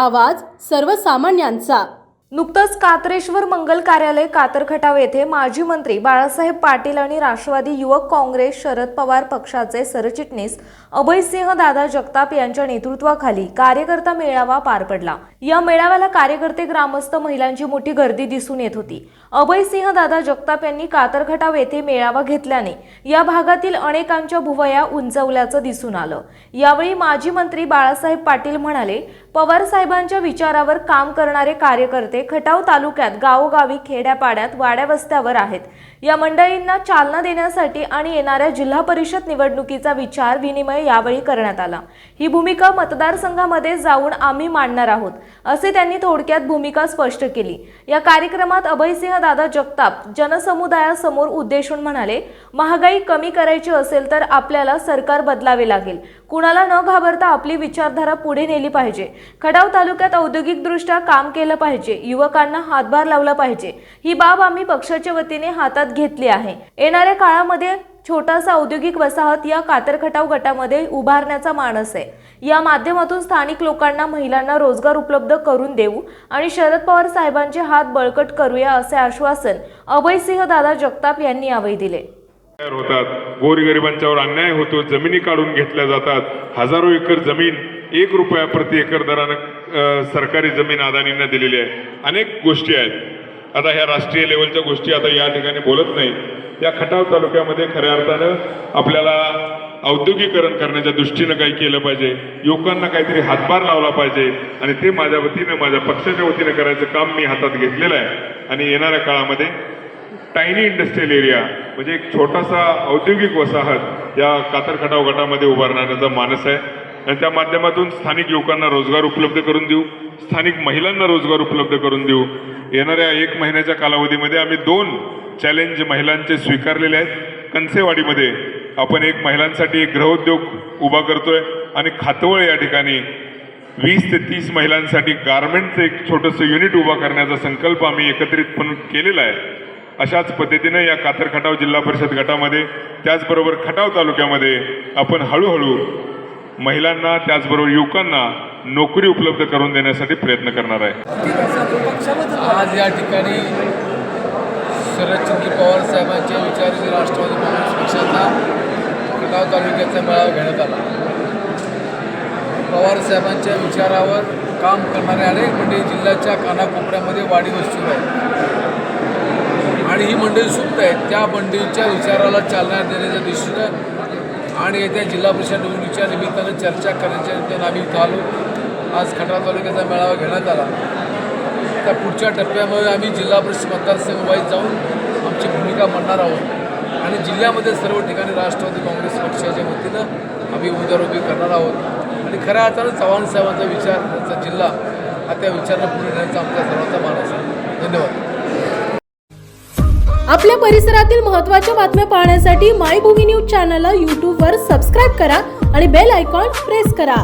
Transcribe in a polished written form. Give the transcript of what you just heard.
आवाज सर्वसामान्यांचा। नुकतंच कात्रेश्वर मंगल कार्यालय कातरखटाव येथे माजी मंत्री बाळासाहेब पाटील आणि राष्ट्रवादी युवक काँग्रेस शरद पवार पक्षाचे सरचिटणीस अभयसिंह दादा जगताप यांच्या नेतृत्वाखाली कार्यकर्ता मेळावा पार पडला। या मेळाव्याला कार्यकर्ते, ग्रामस्थ, महिलांची मोठी गर्दी दिसून येत होती। अभयसिंह दादा जगताप यांनी कातरखटाव येथे मेळावा घेतल्याने या भागातील अनेकांच्या भुवया उंचावल्याचं दिसून आलं। यावेळी माजी मंत्री बाळासाहेब पाटील म्हणाले, पवार साहेबांच्या विचारावर काम करणारे कार्यकर्ते खटाव तालुक्यात गावोगावी, खेड्यापाड्यात, वाड्यावस्त्यावर आहेत। या मंडळींना चालना देण्यासाठी आणि येणाऱ्या जिल्हा परिषद निवडणुकीचा विचार विनिमय यावेळी करण्यात आला। ही भूमिका मतदारसंघामध्ये जाऊन आम्ही मांडणार आहोत, असे त्यांनी थोडक्यात भूमिका स्पष्ट केली। या कार्यक्रमात अभयसिंह दादा जगताप जनसमुदायासमोर उद्देशून म्हणाले, महागाई कमी करायची असेल तर आपल्याला सरकार बदलावे लागेल। कुणाला न घाबरता आपली विचारधारा पुढे नेली पाहिजे। खटाव तालुक्यात औद्योगिकदृष्ट्या काम केलं पाहिजे, युवकांना हातभार लावला पाहिजे। ही बाब आम्ही पक्षाच्या वतीने हातात घेतली आहे। येणाऱ्या काळामध्ये छोटासा औद्योगिक वसाहत या कातरखटाव गटामध्ये उभारण्याचा मानस आहे। या माध्यमातून स्थानिक लोकांना, महिलांना रोजगार उपलब्ध करून देऊ आणि शरद पवार साहेबांचे हात बळकट करूया, असे आश्वासन अभयसिंह दादा जगताप यांनी यावेळी दिले। होतात, गोरगरिबांच्यावर अन्याय होतो, जमिनी काढून घेतल्या जातात, हजारो एकर जमीन 1 रुपया प्रति एकर दरानं सरकारी जमीन अदानींना दिलेली आहे। अनेक गोष्टी आहेत। आता ह्या राष्ट्रीय लेवलच्या गोष्टी आता या ठिकाणी बोलत नाही। या खटाव तालुक्यामध्ये खऱ्या अर्थानं आपल्याला औद्योगिकरण करण्याच्या दृष्टीनं काही केलं पाहिजे, युवकांना काहीतरी हातभार लावला पाहिजे आणि ते माझ्या वतीनं, माझ्या पक्षाच्या वतीनं करायचं काम मी हातात घेतलेलं आहे। आणि येणाऱ्या काळामध्ये टायनी इंडस्ट्रियल एरिया म्हणजे एक छोटासा औद्योगिक वसाहत या कातरखटाव गटामध्ये उभारण्याचा मानस आहे आणि त्या माध्यमातून स्थानिक युवकांना रोजगार उपलब्ध करून देऊ, स्थानिक महिलांना रोजगार उपलब्ध करून देऊ। येणाऱ्या 1 महिन्याच्या कालावधीमध्ये आम्ही 2 चॅलेंज महिलांचे स्वीकारलेले आहेत। कणसेवाडीमध्ये आपण महिलांसाठी एक गृहोद्योग उभा करतोय आणि खातवळ या ठिकाणी 20 ते 30 महिलांसाठी गारमेंटचं एक छोटंसं युनिट उभा करण्याचा संकल्प आम्ही एकत्रितपणे केलेला आहे। अशाच पद्धतीनं या कातरखटाव जिल्हा परिषद गटामध्ये, त्याचबरोबर खटाव तालुक्यामध्ये आपण हळूहळू महिलांना, त्याचबरोबर युवकांना नोकरी उपलब्ध करून देण्यासाठी प्रयत्न करणार आहे। आज या ठिकाणी शरदचंद्र पवार साहेबांच्या विचाराने राष्ट्रवादी काँग्रेस पक्षाचा खटाव तालुक्याचा मेळावा घेण्यात आला। पवार साहेबांच्या विचारावर काम करणारे अनेक मंडळी जिल्ह्याच्या कानाकोपऱ्यामध्ये, वाडी वस्तीवर आहेत आणि ही मंडळी सुप्त आहेत। त्या मंडळीच्या विचाराला चालना देण्याच्या दृष्टीनं आणि येत्या जिल्हा परिषद निवडणुकीच्या निमित्तानं चर्चा करण्याच्या निमित्तानं आम्ही इथं आलो। आज खटाव तालुक्याचा मेळावा घेण्यात आला। त्या पुढच्या टप्प्यामध्ये आम्ही जिल्हा परिषद मतदारसंघ वाईज जाऊन आमची भूमिका मांडणार आहोत आणि जिल्ह्यामध्ये सर्व ठिकाणी राष्ट्रवादी काँग्रेस पक्षाच्या वतीनं आम्ही उमेदवारी करणार आहोत आणि खऱ्या अर्थानं चव्हाण साहेबांचा विचाराचा जिल्हा हा त्या विचाराला पुढे नेण्याचा आमचा सर्वांचा मानस आहे। धन्यवाद। आपल्या परिसरातील महत्त्वाच्या बातम्या पाहण्यासाठी मायभूमी न्यूज चॅनलला YouTube वर सबस्क्राईब करा आणि बेल आयकॉन प्रेस करा।